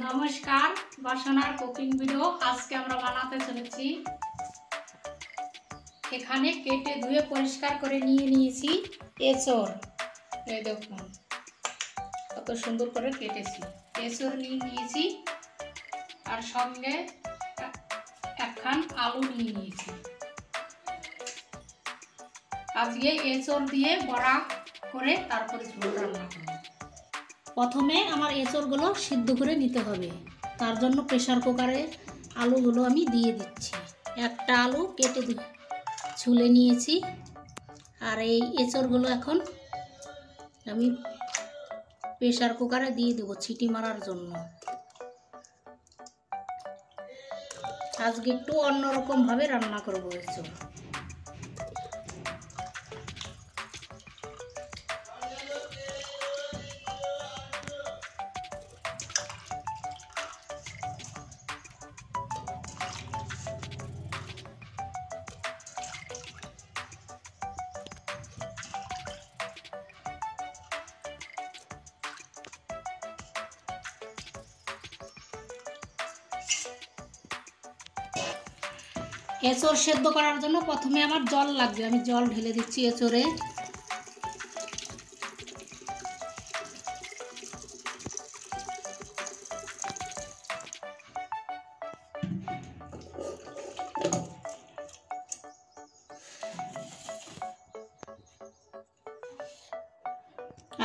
নমস্কার, বাসনার cooking video আজকে আমরা বানাতে চলেছি। এখানে কেটে ধুয়ে পরিষ্কার করে নিয়েছি এঁচড়। এই দেখুন কত সুন্দর করে কেটেছি। এঁচড় নিয়েছি আর সঙ্গে একখান আলু নিয়েছি। আজকে এঁচড় দিয়ে বড়া করে তারপরে ঝোল রান্না করব। প্রথমে আমার এঁচড়গুলো সিদ্ধ করে নিতে হবে। তার জন্য প্রেসার কুকারে আলুগুলো আমি দিয়ে দিচ্ছি। একটা আলু কেটে ছুলে নিয়েছি আর এই এঁচড়গুলো এখন আমি প্রেসার কুকারে দিয়ে দেবো সিটি মারার জন্য। আজকে একটু অন্যরকমভাবে রান্না করবো এঁচড়। এঁচড় সেদ্ধ করার জন্য প্রথমে আমার জল লাগবে। আমি জল ঢেলে দিচ্ছি এঁচড়ে।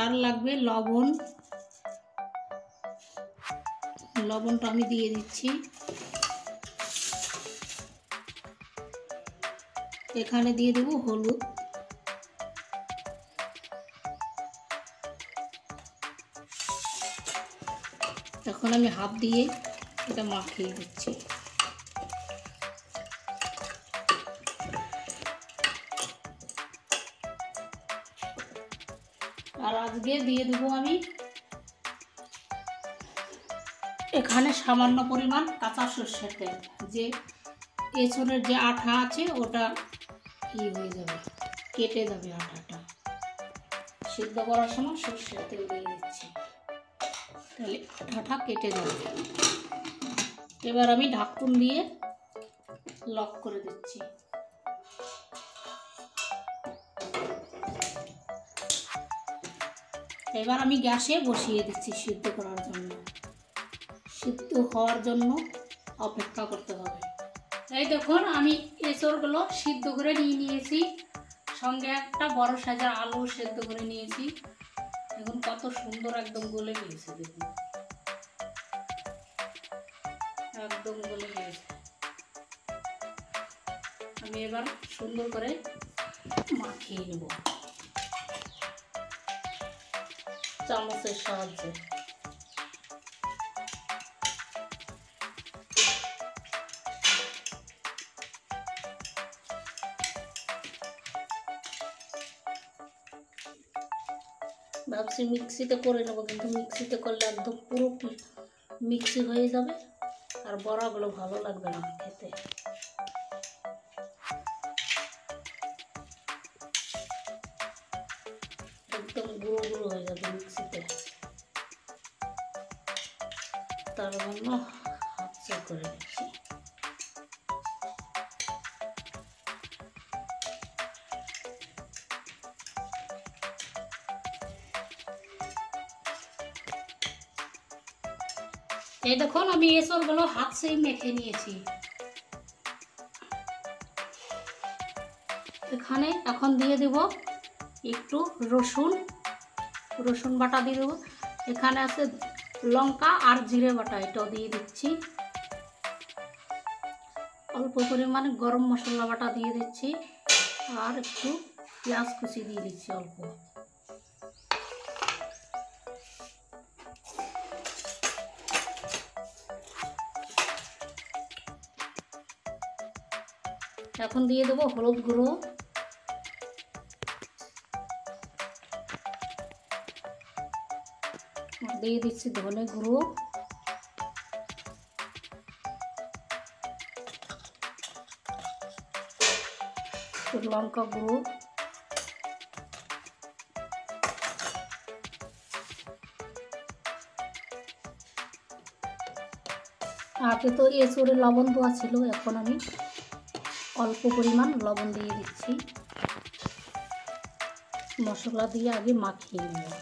আর লাগবে লবণ। লবণটা আমি দিয়ে দিচ্ছি। এখানে দিয়ে দেব হলুদ। এখন আমি হাত দিয়ে এটা মাখিয়ে দিচ্ছি। আর আজকে দিয়ে দেব আমি এখানে সামান্য পরিমাণ কাঁচা সরষের তেল। যে এঁচড়ের যে আঠা আছে ওটা হয়ে যাবে, কেটে যাবে আঠাটা। সিদ্ধ করার সময় সরষের তেল দিয়ে দিচ্ছি, তাহলে আঠাটা কেটে যাবে। এবার আমি ঢাকন দিয়ে লক করে দিচ্ছি। এবার আমি গ্যাসে বসিয়ে দিচ্ছি সিদ্ধ করার জন্য। সিদ্ধ হওয়ার জন্য অপেক্ষা করতে হবে। এই দেখুন আমি এঁচড়গুলো সিদ্ধ করে নিয়েছি। সঙ্গে একটা বড় সাইজের আলু সিদ্ধ করে নিয়েছি। এখন কত সুন্দর একদম গলে গিয়েছে, দেখুন একদম গলে গিয়েছে। আমি এবার সুন্দর করে মাখিয়ে নেব চামচের সাহায্যে। ভাবছি মিক্সিতে করে নেবো, কিন্তু মিক্সিতে করলে একদম পুরো মিক্সি হয়ে যাবে আর বড়াগুলো ভালো লাগবে না খেতে। একদম গুঁড়ো গুঁড়ো হয়ে যাবে মিক্সিতে। তার জন্য হাতে করে নিচ্ছি। এই দেখুন আমি এঁচড়গুলো হাত সেই মেখে নিয়েছি। এখানে এখন দিয়ে দেব একটু রসুন বাটা দিয়ে দেবো। এখানে আছে লঙ্কা আর জিরে বাটা, এটাও দিয়ে দিচ্ছি। অল্প পরিমাণে গরম মশলা বাটা দিয়ে দিচ্ছি আর একটু পেঁয়াজ কুচি দিয়ে দিচ্ছি অল্প। এখন দিয়ে দেবো হলুদ গুঁড়ো, দিয়ে দিচ্ছি ধনে গুঁড়ো, লঙ্কা গুঁড়ো, আগে তো এঁচোড়ে লবণ দেওয়া ছিল, এখন আমি অল্প পরিমাণ লবণ দিয়ে দিচ্ছি। মশলা দিয়ে আগে মাখিয়ে নেব।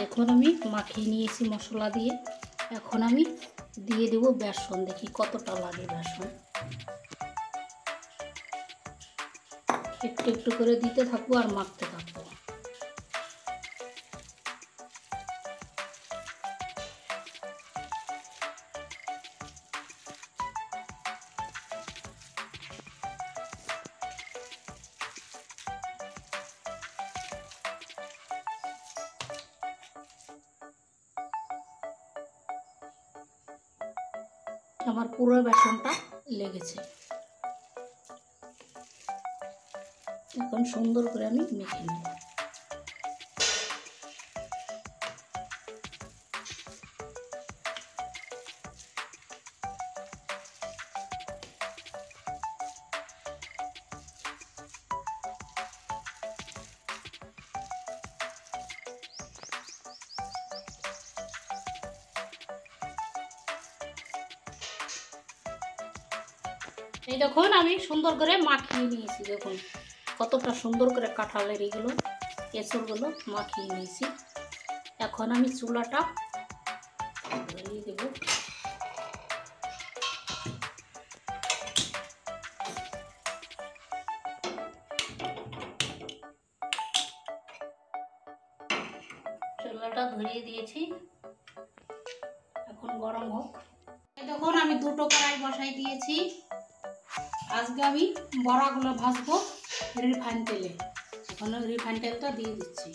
এখন আমি মাখিয়ে নিয়েছি মশলা দিয়ে। এখন আমি দিয়ে দেব বেসন, দেখি কতটা লাগে বেসন। একটু একটু করে দিতে থাকবো আর মাখতে থাকবো। আমার পুরো বেসনটা লেগেছে। এখন সুন্দর করে আমি মেখে নেব। এই দেখুন আমি সুন্দর করে মাখিয়ে নিয়েছি। দেখুন কতটা সুন্দর করে কাঁঠালের এইগুলো এঁচড়গুলো মাখিয়ে নিয়েছি। এখন আমি চুলাটা ধরিয়ে দেব। চুলাটা ধরিয়ে দিয়েছি, এখন গরম হোক। দেখুন আমি দুটো কড়াই বসাই দিয়েছি। আজকে আমি বড়াগুলো ভাজবো রিফাইন তেলে। এখন রিফাইন তেলটা দিয়ে দিচ্ছি।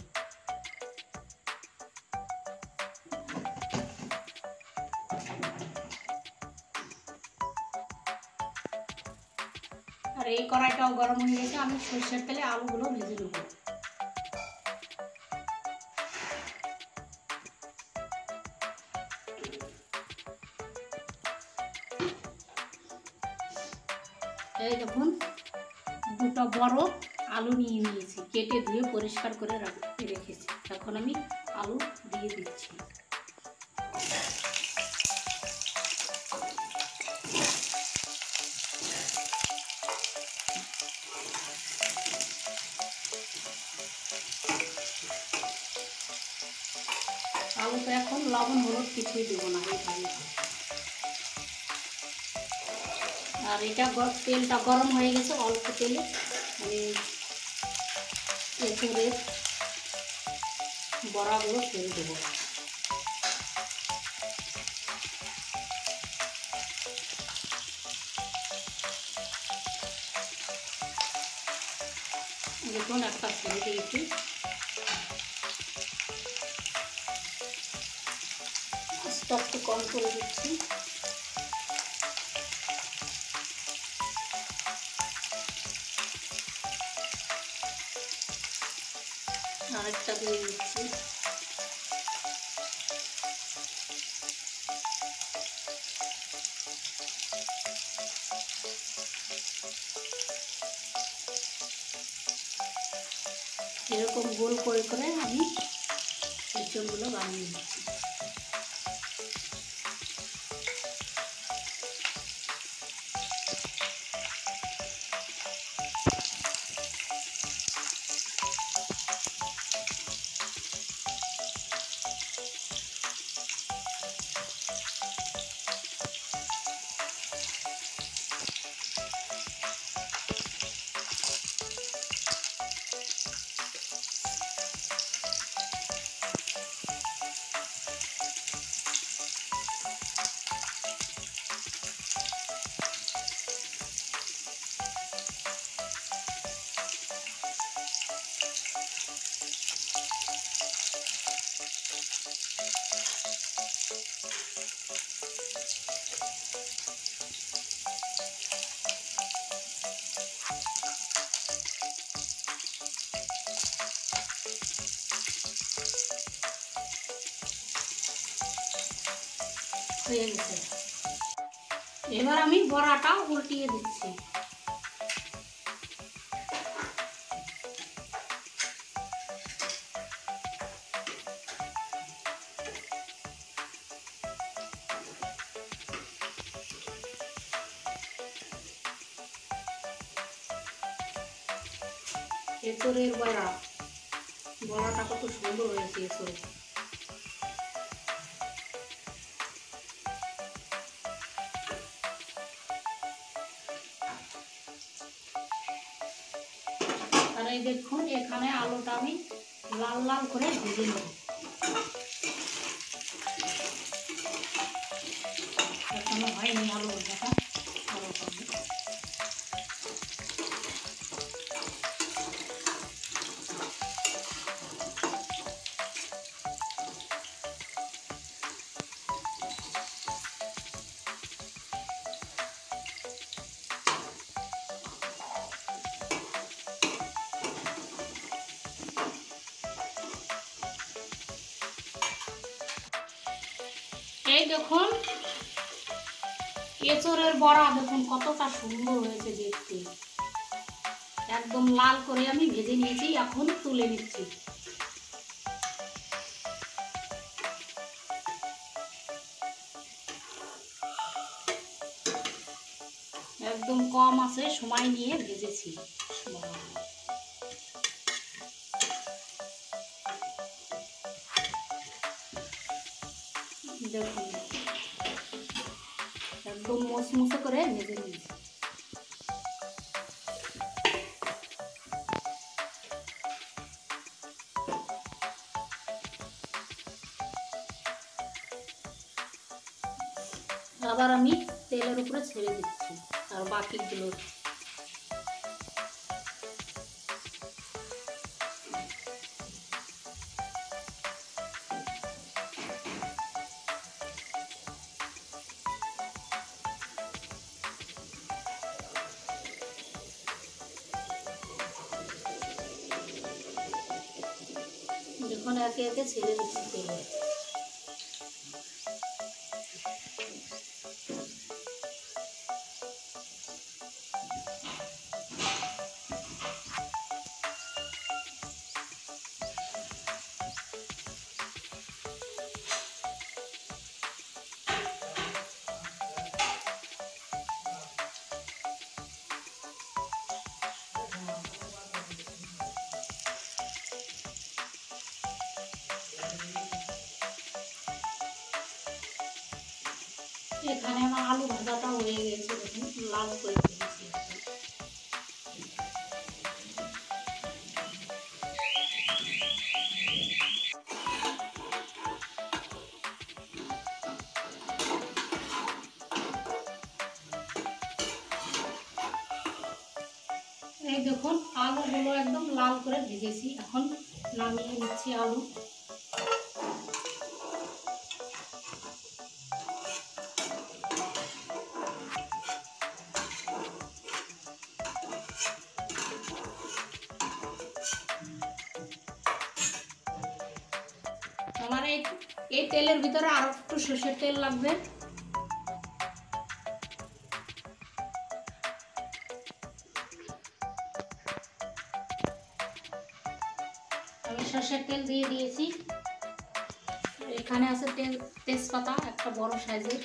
আর এই কড়াইটাও গরম হয়ে গেছে, আমি সরষের তেলে আলুগুলো ভেজে নেব। এই দেখুন দুটো বড় আলু নিয়ে নিয়েছি, কেটে ধুয়ে পরিষ্কার করে রেখেছি। এখন আমি আলু দিয়ে দিচ্ছি। আলুতে এখন লবণ হলুদ কিছুই দেবো না, এইভাবে। আর এটা তেলটা গরম হয়ে গেছে, অল্প তেলে আমি এঁচড়ের বড়াগুলো ছেড়ে দেবো। দেখুন একটা ছেড়ে দিয়েছি। স্টকটা কম করে দিচ্ছি। আরেকটা দিয়ে দিচ্ছি। এরকম গোল করে করে আমি এঁচড়গুলো বানিয়ে দিচ্ছি। হয়ে গেছে। এবার আমি বড়াটা উল্টিয়ে দিচ্ছি। এঁচড়ের বড়াটা কত সুন্দর হয়েছে এঁচড়ে। আর এই দেখুন এখানে আলুটা আমি লাল লাল করে ভেজে নেব। এখনো হয়নি আলু ভাজাটা, আলু করবো। এই দেখুন এঁচড়ের বড়া দেখুন কতটা সুন্দর হয়েছে দেখতে। একদম লাল করে আমি ভেজে নিয়েছি, এখন তুলে নিচ্ছি। একদম কম আছে সময় নিয়ে ভেজেছি। দেখুন একদম মচমচে করে ভেজে নিয়েছি। আবার আমি তেলের উপরে ছেড়ে দিচ্ছি আর বাকিগুলো। এখন একে একে ছেড়ে দিচ্ছি তেলে। এখানে আমার আলু ভাজাটা হয়ে গেছে, দেখুন লাল করে ভেজেছি। এই দেখুন আলুগুলো একদম লাল করে ভেজেছি, এখন নামিয়ে নিচ্ছি আলু। আমার এই তেলের ভিতরে আরো একটু সরষের তেল লাগবে। আমি সরষের তেল দিয়ে দিয়েছি। এখানে আছে তেজপাতা একটা বড় সাইজের,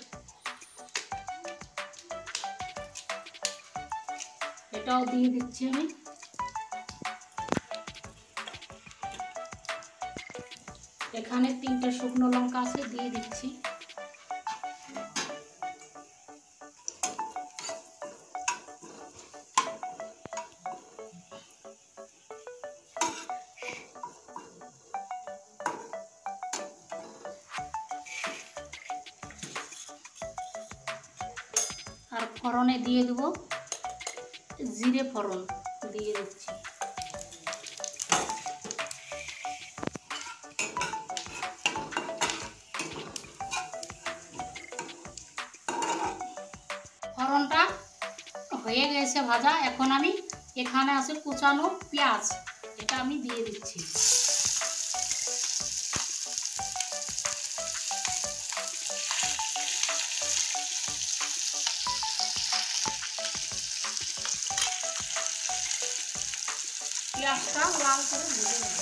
এটাও দিয়ে দিচ্ছি আমি। এখানে 3টে শুকনো লঙ্কা আছে, দিয়ে দিচ্ছি। আর ফোড়নে দিয়ে দেবো জিরে ফোড়ন, দিয়ে দিচ্ছি। ফোড়নটা হয়ে গেছে ভাজা, এখন আমি এখানে আছে কুচানো পেঁয়াজ, এটা আমি দিয়ে দিচ্ছি। পেঁয়াজটা লাল করে ভেজে নেব।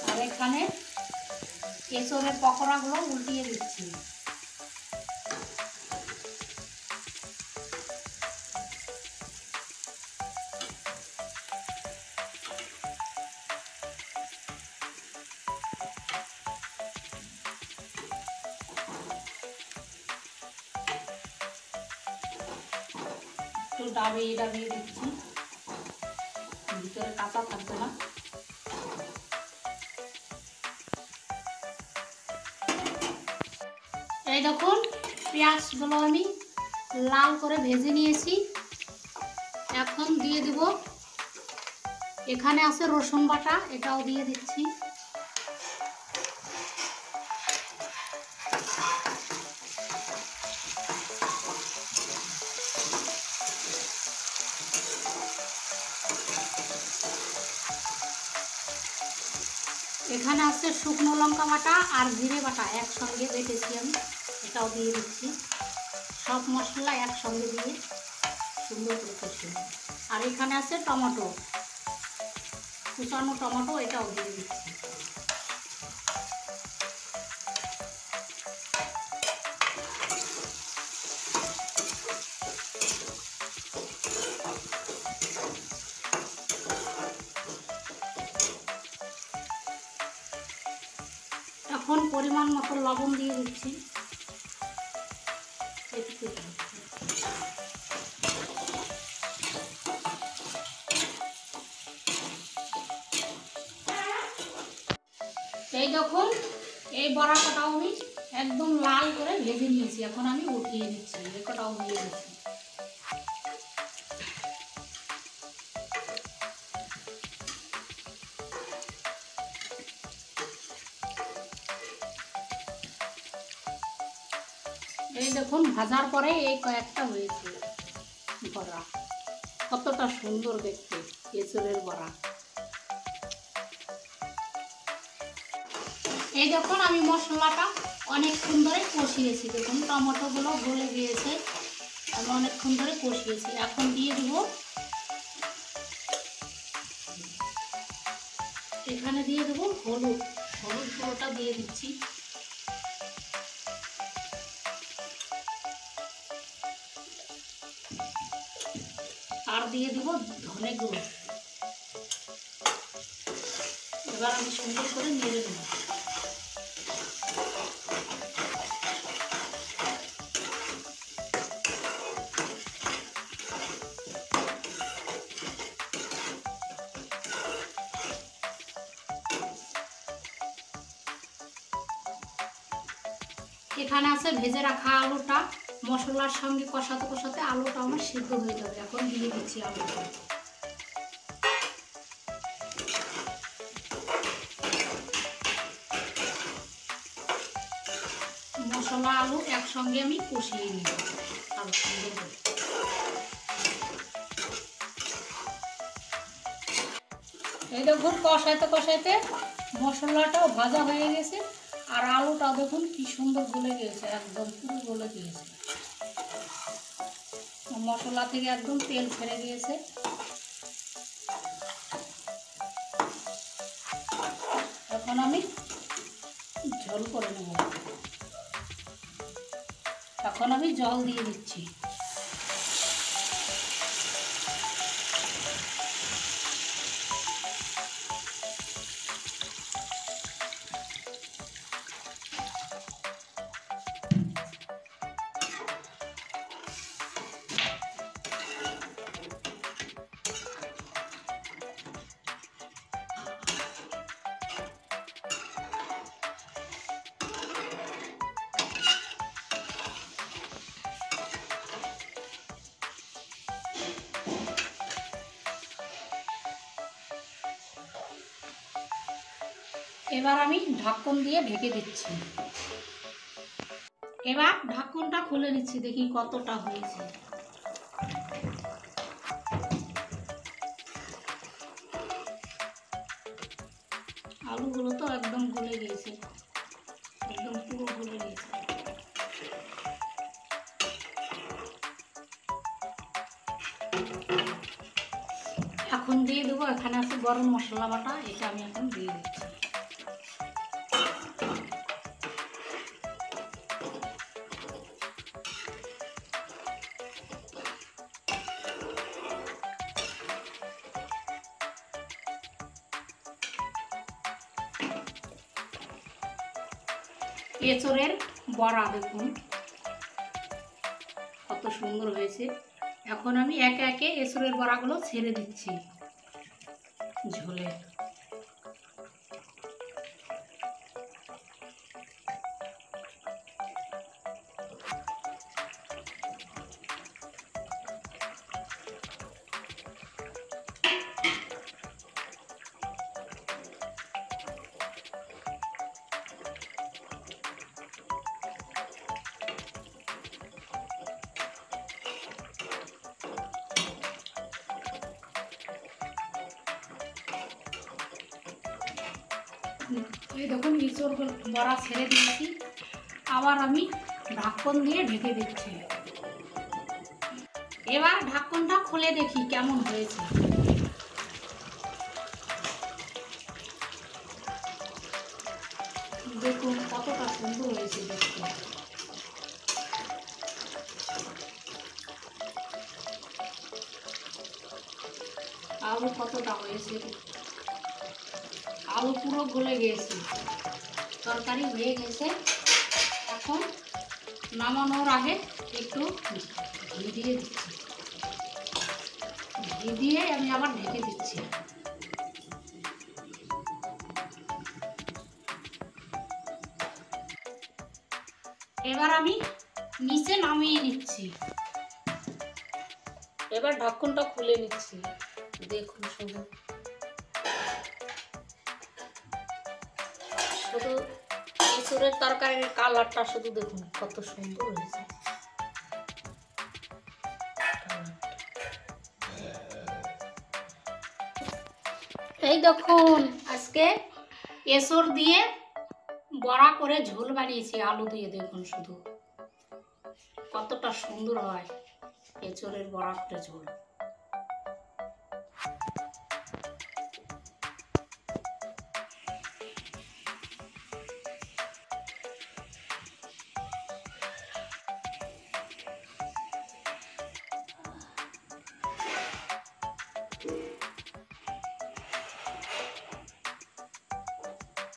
আর এখানে এঁচোড়ের পকোড়াগুলো উল্টিয়ে দিচ্ছি। একটু ডাবিয়ে ডাবিয়ে দিচ্ছি, ভিতরে কাঁচা থাকবে না। এই দেখুন পেঁয়াজগুলো আমি লাল করে ভেজে নিয়েছি। এখন দিয়ে দিব, এখানে আছে রসুন বাটা, এটাও দিয়ে দিচ্ছি। এখানে আছে শুকনো লঙ্কা বাটা আর জিরে বাটা একসঙ্গে বেটেছি আমি, এটাও দিয়ে দিচ্ছি। সব মশলা একসঙ্গে দিয়ে সুন্দর করে কষিয়ে নেব। আর এখানে আছে টমেটো, কুচানো টমেটো, এটাও দিয়ে দিচ্ছি। এখন পরিমাণ মতো লবণ দিয়ে দিচ্ছি। এই দেখুন এই বড়া কটাও আমি একদম লাল করে ভেজে নিয়েছি, এখন আমি উঠিয়ে নিচ্ছি। এই কটাও দিয়ে দিচ্ছি। এই দেখুন ভাজার পরে এই কয়েকটা হয়েছে বড়া, কতটা সুন্দর দেখতে এঁচোড়ের বড়া। এই দেখুন আমি মশলাটা অনেকক্ষণ ধরে কষিয়েছি, দেখুন টমেটোগুলো গলে গিয়েছে, আমি অনেকক্ষণ ধরে কষিয়েছি। এখন দিয়ে দিব, এখানে দিয়ে দেবো হলুদ, হলুদ গুঁড়োটা দিয়ে দিচ্ছি। আর দিয়ে দিব ধনে গুঁড়ো। এবার আমি সুন্দর করে নেড়ে নেব। এখানে আছে ভেজে রাখা আলুটা, মশলার সঙ্গে কষাতে কষাতে আলুটা আমার সিদ্ধ হয়ে যাবে। এখন দিয়ে দিচ্ছি আলুটা। মশলা আলু একসঙ্গে আমি কষিয়ে নিব আলু সুন্দর করে। এই দেখুন কষাইতে কষাইতে মশলাটাও ভাজা হয়ে গেছে, আর আলুটা দেখুন কি সুন্দর গলে গিয়েছে, একদম পুরো গলে গিয়েছে। মশলা থেকে একদম তেল ছেড়ে গিয়েছে। এখন আমি ঝোল করে নেব। এখন আমি জল দিয়ে দিচ্ছি। এবার আমি ঢাকন দিয়ে ঢেকে দিচ্ছি। এবার ঢাকনটা খুলে নিচ্ছি, দেখি কতটা হয়েছে। আলুগুলো তো একদম গলে গিয়েছে। এখন দিয়ে দেবো, এখানে আছে গরম মশলা বাটা, এটা আমি এখন দিয়ে দিচ্ছি। এঁচোড়ের বড়া দেখুন কত সুন্দর হয়েছে। এখন আমি একে একে এঁচোড়ের বড়াগুলো ছেড়ে দিচ্ছি ঝোলে। এই দেখুন এঁচোড় বড়া ছেড়ে দিচ্ছি, আবার আমি ঢাকন দিয়ে ঢেকে দিচ্ছি। এবার ঢাকনটা খুলে দেখি কেমন হয়েছে। দেখুন কতটা সুন্দর হয়েছে দেখতে। আলু কতটা হয়েছে, আলু পুরো গলে গিয়েছে, তরকারি হয়ে গেছে। এখন নামানোর আগে একটু ঘি দিয়ে দিচ্ছি, ঘি দিয়ে আমি আবার ঢেকে দিচ্ছি। এবার আমি নিচে নামিয়ে নিচ্ছি। এবার ঢাকনটা খুলে নিচ্ছি। দেখুন শুধু শুধু এঁচোড়ের তরকারির কালারটা শুধু দেখুন কত সুন্দর হয়েছে। এই দেখুন আজকে এঁচোড় দিয়ে বড়া করে ঝোল বানিয়েছি আলু দিয়ে। দেখুন শুধু কতটা সুন্দর হয় এঁচোড়ের বড়া করে ঝোল।